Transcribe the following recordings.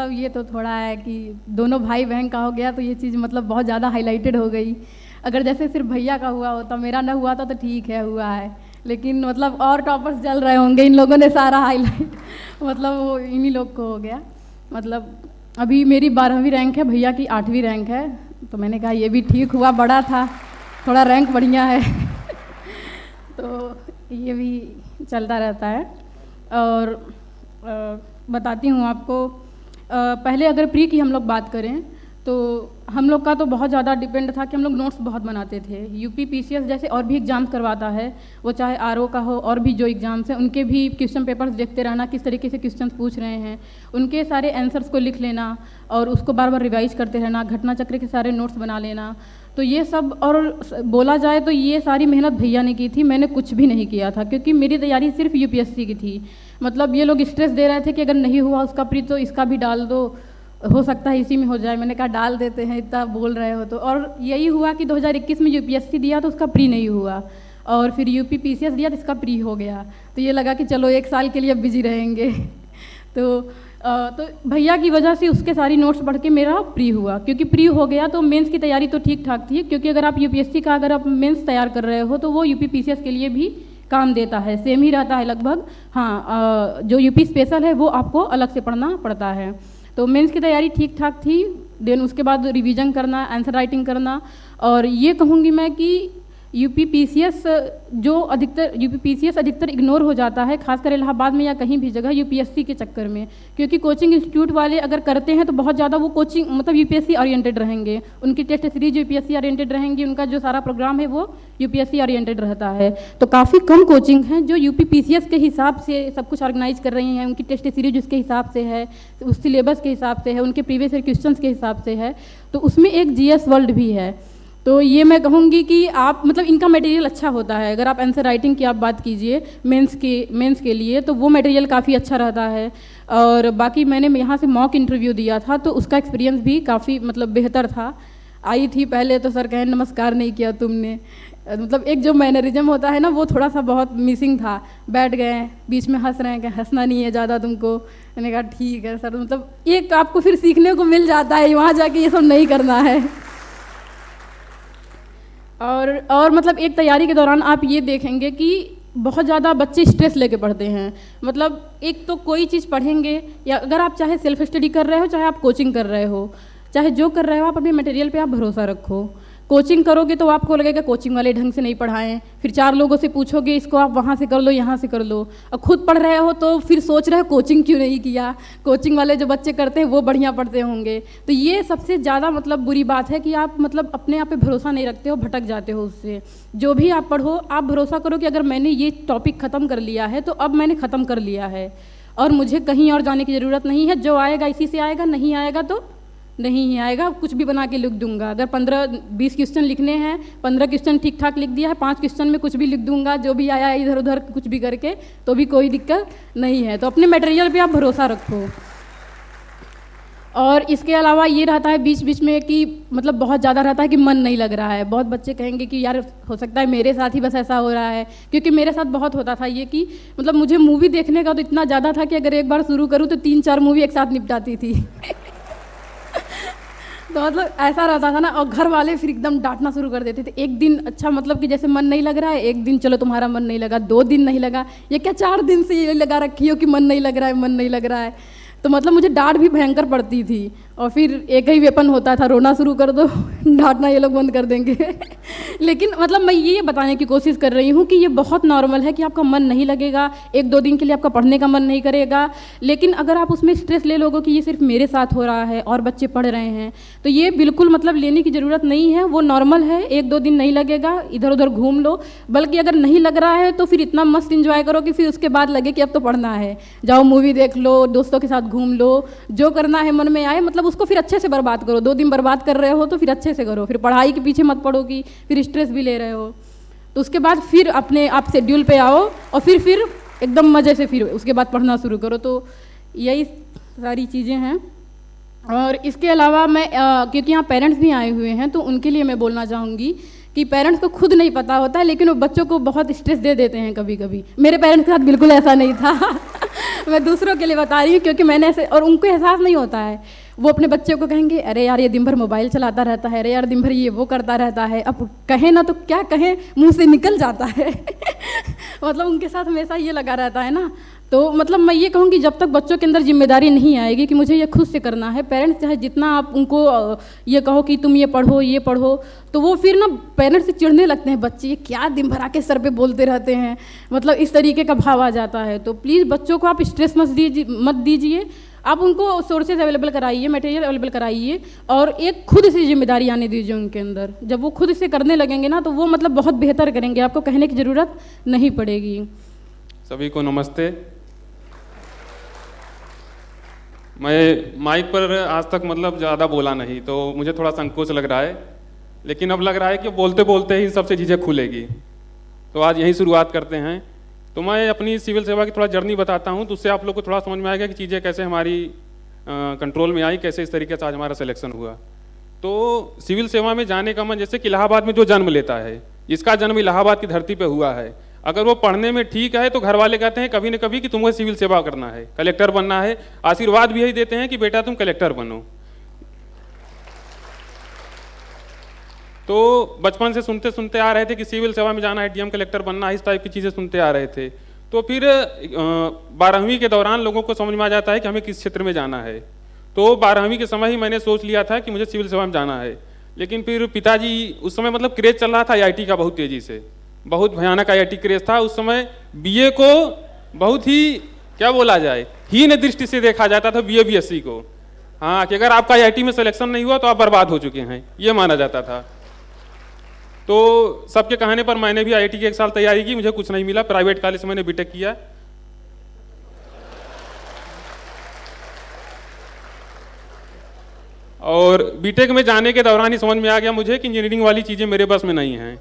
मतलब ये तो थोड़ा है कि दोनों भाई बहन का हो गया तो ये चीज़ मतलब बहुत ज़्यादा हाईलाइटेड हो गई। अगर जैसे सिर्फ भैया का हुआ होता, मेरा ना हुआ था तो ठीक है, हुआ है, लेकिन मतलब और टॉपर्स चल रहे होंगे, इन लोगों ने सारा हाईलाइट मतलब वो इन्हीं लोग को हो गया। मतलब अभी मेरी 12वीं रैंक है, भैया की 8वीं रैंक है, तो मैंने कहा ये भी ठीक हुआ, बड़ा था, थोड़ा रैंक बढ़िया है तो ये भी चलता रहता है। और बताती हूँ आपको, पहले अगर प्री की हम लोग बात करें तो हम लोग का तो बहुत ज़्यादा डिपेंड था कि हम लोग नोट्स बहुत बनाते थे। यूपी पीसीएस जैसे और भी एग्ज़ाम्स करवाता है, वो चाहे आरओ का हो और भी जो एग्ज़ाम्स हैं उनके भी क्वेश्चन पेपर्स देखते रहना, किस तरीके से क्वेश्चन पूछ रहे हैं, उनके सारे आंसर्स को लिख लेना और उसको बार बार रिवाइज करते रहना, घटना चक्र के सारे नोट्स बना लेना। तो ये सब, और बोला जाए तो ये सारी मेहनत भैया ने की थी, मैंने कुछ भी नहीं किया था, क्योंकि मेरी तैयारी सिर्फ यूपीएससी की थी। मतलब ये लोग स्ट्रेस दे रहे थे कि अगर नहीं हुआ उसका प्री तो इसका भी डाल दो, हो सकता है इसी में हो जाए। मैंने कहा डाल देते हैं, इतना बोल रहे हो तो। और यही हुआ कि 2021 में यूपीएससी दिया तो उसका प्री नहीं हुआ, और फिर यूपी पीसीएस दिया तो इसका प्री हो गया। तो ये लगा कि चलो एक साल के लिए अब बिजी रहेंगे तो भैया की वजह से उसके सारी नोट्स पढ़ के मेरा प्री हुआ, क्योंकि प्री हो गया तो मेंस की तैयारी तो ठीक ठाक थी, क्योंकि अगर आप यूपीएससी का अगर आप मेंस तैयार कर रहे हो तो वो यूपी पीसीएस के लिए भी काम देता है, सेम ही रहता है लगभग। हाँ, जो यूपी स्पेशल है वो आपको अलग से पढ़ना पड़ता है। तो मेंस की तैयारी ठीक ठाक थी, देन उसके बाद रिवीजन करना, आंसर राइटिंग करना। और ये कहूँगी मैं कि यूपी पीसीएस अधिकतर इग्नोर हो जाता है, खासकर इलाहाबाद में या कहीं भी जगह यूपीएससी के चक्कर में, क्योंकि कोचिंग इंस्टीट्यूट वाले अगर करते हैं तो बहुत ज़्यादा वो कोचिंग मतलब यूपीएससी ओरिएंटेड रहेंगे, उनकी टेस्ट सीरीज यूपीएससी ओरिएंटेड रहेंगी, उनका जो सारा प्रोग्राम है वो यूपीएससी ओरिएंटेड रहता है। तो काफ़ी कम कोचिंग हैं जो यूपी पीसीएस के हिसाब से सब कुछ ऑर्गेनाइज कर रही हैं, उनकी टेस्ट सीरीज उसके हिसाब से है, उस सिलेबस के हिसाब से है, उनके प्रीवियस ईयर क्वेश्चंस के हिसाब से है। तो उसमें एक जीएस वर्ल्ड भी है। तो ये मैं कहूँगी कि आप मतलब इनका मटेरियल अच्छा होता है। अगर आप आंसर राइटिंग की आप बात कीजिए मेंस के लिए, तो वो मटेरियल काफ़ी अच्छा रहता है। और बाकी मैंने यहाँ से मॉक इंटरव्यू दिया था तो उसका एक्सपीरियंस भी काफ़ी मतलब बेहतर था। आई थी पहले तो सर कहें नमस्कार नहीं किया तुमने, मतलब एक जो मैनरिज्म होता है ना वो थोड़ा सा बहुत मिसिंग था। बैठ गए, बीच में हंस रहे हैं कि हंसना नहीं है ज़्यादा तुमको। मैंने कहा ठीक है सर, मतलब एक आपको फिर सीखने को मिल जाता है, वहाँ जाके ये सब नहीं करना है। और मतलब एक तैयारी के दौरान आप ये देखेंगे कि बहुत ज़्यादा बच्चे स्ट्रेस लेके पढ़ते हैं। मतलब एक तो कोई चीज़ पढ़ेंगे, या अगर आप चाहे सेल्फ स्टडी कर रहे हो, चाहे आप कोचिंग कर रहे हो, चाहे जो कर रहे हो, आप अपने मटेरियल पे आप भरोसा रखो। कोचिंग करोगे तो आपको लगेगा कोचिंग वाले ढंग से नहीं पढ़ाएं, फिर 4 लोगों से पूछोगे इसको आप वहाँ से कर लो, यहाँ से कर लो। और खुद पढ़ रहे हो तो फिर सोच रहे हो कोचिंग क्यों नहीं किया, कोचिंग वाले जो बच्चे करते हैं वो बढ़िया पढ़ते होंगे। तो ये सबसे ज़्यादा मतलब बुरी बात है कि आप मतलब अपने आप पे भरोसा नहीं रखते हो, भटक जाते हो उससे। जो भी आप पढ़ो आप भरोसा करो कि अगर मैंने ये टॉपिक ख़त्म कर लिया है तो अब मैंने ख़त्म कर लिया है और मुझे कहीं और जाने की ज़रूरत नहीं है। जो आएगा इसी से आएगा, नहीं आएगा तो नहीं ही आएगा, कुछ भी बना के लिख दूंगा। अगर 15-20 क्वेश्चन लिखने हैं, 15 क्वेश्चन ठीक ठाक लिख दिया है, 5 क्वेश्चन में कुछ भी लिख दूंगा, जो भी आया इधर उधर कुछ भी करके, तो भी कोई दिक्कत नहीं है। तो अपने मटेरियल पे आप भरोसा रखो। और इसके अलावा ये रहता है बीच बीच में कि मतलब बहुत ज़्यादा रहता है कि मन नहीं लग रहा है। बहुत बच्चे कहेंगे कि यार हो सकता है मेरे साथ ही बस ऐसा हो रहा है, क्योंकि मेरे साथ बहुत होता था ये कि मतलब मुझे मूवी देखने का तो इतना ज़्यादा था कि अगर एक बार शुरू करूँ तो 3-4 मूवी एक साथ निपटाती थी तो मतलब ऐसा रहता था ना। और घर वाले फिर एकदम डांटना शुरू कर देते थे। एक दिन अच्छा मतलब कि जैसे मन नहीं लग रहा है, एक दिन चलो तुम्हारा मन नहीं लगा, 2 दिन नहीं लगा, ये क्या 4 दिन से ये लगा रखी हो कि मन नहीं लग रहा है, मन नहीं लग रहा है। तो मतलब मुझे डांट भी भयंकर पड़ती थी। और फिर एक ही वेपन होता था, रोना शुरू कर दो डांटना ये लोग बंद कर देंगे लेकिन मतलब मैं ये बताने की कोशिश कर रही हूँ कि ये बहुत नॉर्मल है कि आपका मन नहीं लगेगा, 1-2 दिन के लिए आपका पढ़ने का मन नहीं करेगा। लेकिन अगर आप उसमें स्ट्रेस ले लोगे कि ये सिर्फ मेरे साथ हो रहा है और बच्चे पढ़ रहे हैं, तो ये बिल्कुल मतलब लेने की ज़रूरत नहीं है। वो नॉर्मल है, 1-2 दिन नहीं लगेगा, इधर उधर घूम लो। बल्कि अगर नहीं लग रहा है तो फिर इतना मस्त इंजॉय करो कि फिर उसके बाद लगे कि अब तो पढ़ना है, जाओ मूवी देख लो, दोस्तों के साथ घूम लो, जो करना है मन में आए, मतलब उसको फिर अच्छे से बर्बाद करो। 2 दिन बर्बाद कर रहे हो तो फिर अच्छे से करो, फिर पढ़ाई के पीछे मत पड़ो कि फिर स्ट्रेस भी ले रहे हो। तो उसके बाद फिर अपने आप शेड्यूल पे आओ और फिर एकदम मज़े से फिर उसके बाद पढ़ना शुरू करो। तो यही सारी चीज़ें हैं। और इसके अलावा मैं क्योंकि यहाँ पेरेंट्स भी आए हुए हैं तो उनके लिए मैं बोलना चाहूँगी कि पेरेंट्स को खुद नहीं पता होता है लेकिन वो बच्चों को बहुत स्ट्रेस दे देते हैं कभी कभी। मेरे पेरेंट्स के साथ बिल्कुल ऐसा नहीं था मैं दूसरों के लिए बता रही हूँ, क्योंकि मैंने ऐसे, और उनको एहसास नहीं होता है। वो अपने बच्चे को कहेंगे, अरे यार ये दिन भर मोबाइल चलाता रहता है, अरे यार दिन भर ये वो करता रहता है। अब कहें ना तो क्या कहें, मुंह से निकल जाता है। मतलब उनके साथ हमेशा ये लगा रहता है ना। तो मतलब मैं ये कहूँगी, जब तक बच्चों के अंदर जिम्मेदारी नहीं आएगी कि मुझे ये खुद से करना है, पेरेंट्स चाहे जितना आप उनको ये कहो कि तुम ये पढ़ो, तो वो फिर ना पेरेंट्स से चिढ़ने लगते हैं, बच्चे ये क्या दिन भर आके सर पे बोलते रहते हैं, मतलब इस तरीके का भाव आ जाता है। तो प्लीज़ बच्चों को आप स्ट्रेस मत दीजिए। आप उनको सोर्सेज अवेलेबल कराइए, मटेरियल अवेलेबल कराइए, और एक खुद से जिम्मेदारी आने दीजिए उनके अंदर। जब वो खुद से करने लगेंगे ना, तो वो मतलब बहुत बेहतर करेंगे, आपको कहने की ज़रूरत नहीं पड़ेगी। सभी को नमस्ते। मैं माइक पर आज तक मतलब ज़्यादा बोला नहीं, तो मुझे थोड़ा संकोच लग रहा है, लेकिन अब लग रहा है कि बोलते बोलते ही सबसे चीज़ें खुलेगी। तो आज यही शुरुआत करते हैं। तो मैं अपनी सिविल सेवा की थोड़ा जर्नी बताता हूँ, तो उससे आप लोग को थोड़ा समझ में आएगा कि चीज़ें कैसे हमारी कंट्रोल में आई, कैसे इस तरीके से आज हमारा सिलेक्शन हुआ। तो सिविल सेवा में जाने का मन, जैसे कि इलाहाबाद में जो जन्म लेता है, इसका जन्म इलाहाबाद की धरती पर हुआ है। अगर वो पढ़ने में ठीक है तो घर वाले कहते हैं कभी न कभी कि तुमको सिविल सेवा करना है, कलेक्टर बनना है, आशीर्वाद भी यही देते हैं कि बेटा तुम कलेक्टर बनो। तो बचपन से सुनते सुनते आ रहे थे कि सिविल सेवा में जाना है, डीएम कलेक्टर बनना है, इस टाइप की चीज़ें सुनते आ रहे थे। तो फिर 12वीं के दौरान लोगों को समझ में आ जाता है कि हमें किस क्षेत्र में जाना है। तो 12वीं के समय ही मैंने सोच लिया था कि मुझे सिविल सेवा में जाना है। लेकिन फिर पिताजी, उस समय मतलब क्रेज चल रहा था आईआईटी का बहुत तेज़ी से, बहुत भयानक आईआईटी क्रेज था उस समय। बीए को बहुत ही, क्या बोला जाए, हीन दृष्टि से देखा जाता था, बीए बीएससी को। हाँ, कि अगर आपका आईआईटी में सिलेक्शन नहीं हुआ तो आप बर्बाद हो चुके हैं, ये माना जाता था। तो सबके कहने पर मैंने भी आईआईटी की 1 साल तैयारी की, मुझे कुछ नहीं मिला। प्राइवेट कॉलेज से मैंने बीटेक किया। और बीटेक में जाने के दौरान ही समझ में आ गया मुझे कि इंजीनियरिंग वाली चीज़ें मेरे बस में नहीं हैं।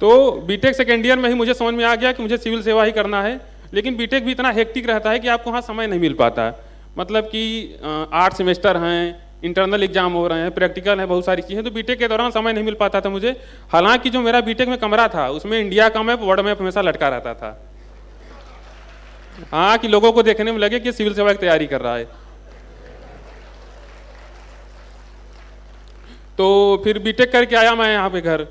तो बीटेक सेकेंड ईयर में ही मुझे समझ में आ गया कि मुझे सिविल सेवा ही करना है। लेकिन बीटेक भी इतना हेक्टिक रहता है कि आपको वहाँ समय नहीं मिल पाता। मतलब कि 8 सेमेस्टर हैं, इंटरनल एग्जाम हो रहे हैं, प्रैक्टिकल है, बहुत सारी चीज़ें, तो बीटेक के दौरान समय नहीं मिल पाता था मुझे। हालांकि जो मेरा बीटेक में कमरा था उसमें इंडिया का मैप, वर्ल्ड मैप हमेशा लटका रहता था। हाँ, कि लोगों को देखने में लगे कि सिविल सेवा की तैयारी कर रहा है। तो फिर बीटेक करके आया मैं यहाँ पे घर,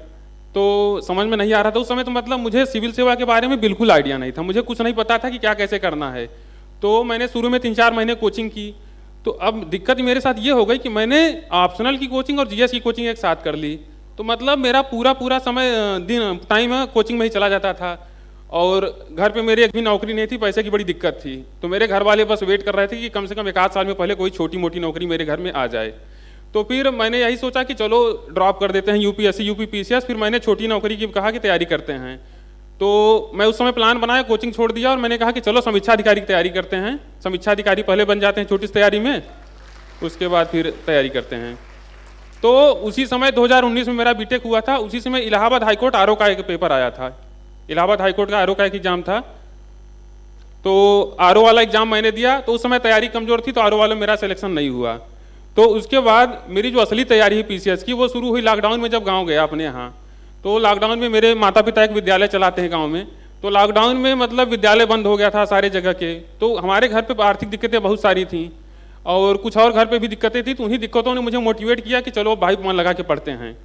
तो समझ में नहीं आ रहा था उस समय। तो मतलब मुझे सिविल सेवा के बारे में बिल्कुल आइडिया नहीं था, मुझे कुछ नहीं पता था कि क्या कैसे करना है। तो मैंने शुरू में 3-4 महीने कोचिंग की। तो अब दिक्कत मेरे साथ ये हो गई कि मैंने ऑप्शनल की कोचिंग और जीएस की कोचिंग एक साथ कर ली। तो मतलब मेरा पूरा समय टाइम कोचिंग में ही चला जाता था। और घर पे मेरे एक भी नौकरी नहीं थी, पैसे की बड़ी दिक्कत थी। तो मेरे घर वाले बस वेट कर रहे थे कि कम से कम 1 आध साल में पहले कोई छोटी मोटी नौकरी मेरे घर में आ जाए। तो फिर मैंने यही सोचा कि चलो ड्रॉप कर देते हैं यूपीएससी, यूपीपीसीएस। फिर मैंने छोटी नौकरी की कहा कि तैयारी करते हैं। तो मैं उस समय प्लान बनाया, कोचिंग छोड़ दिया, और मैंने कहा कि चलो समीक्षा अधिकारी की तैयारी करते हैं। समीक्षा अधिकारी पहले बन जाते हैं छोटी सी तैयारी में, उसके बाद फिर तैयारी करते हैं। तो उसी समय 2019 में मेरा बीटेक हुआ था। उसी समय इलाहाबाद हाईकोर्ट आरओ का एक पेपर आया था। इलाहाबाद हाईकोर्ट का आरओ का एक एग्जाम था। तो आरओ वाला एग्जाम मैंने दिया। तो उस समय तैयारी कमजोर थी, तो आरओ वाला मेरा सिलेक्शन नहीं हुआ। तो उसके बाद मेरी जो असली तैयारी है पीसीएस की, वो शुरू हुई लॉकडाउन में, जब गांव गया अपने यहाँ। तो लॉकडाउन में मेरे माता पिता एक विद्यालय चलाते हैं गांव में। तो लॉकडाउन में मतलब विद्यालय बंद हो गया था सारे जगह के। तो हमारे घर पे आर्थिक दिक्कतें बहुत सारी थी, और कुछ और घर पे भी दिक्कतें थी। तो उन्हीं दिक्कतों ने मुझे मोटिवेट किया कि चलो भाई मन लगा के पढ़ते हैं।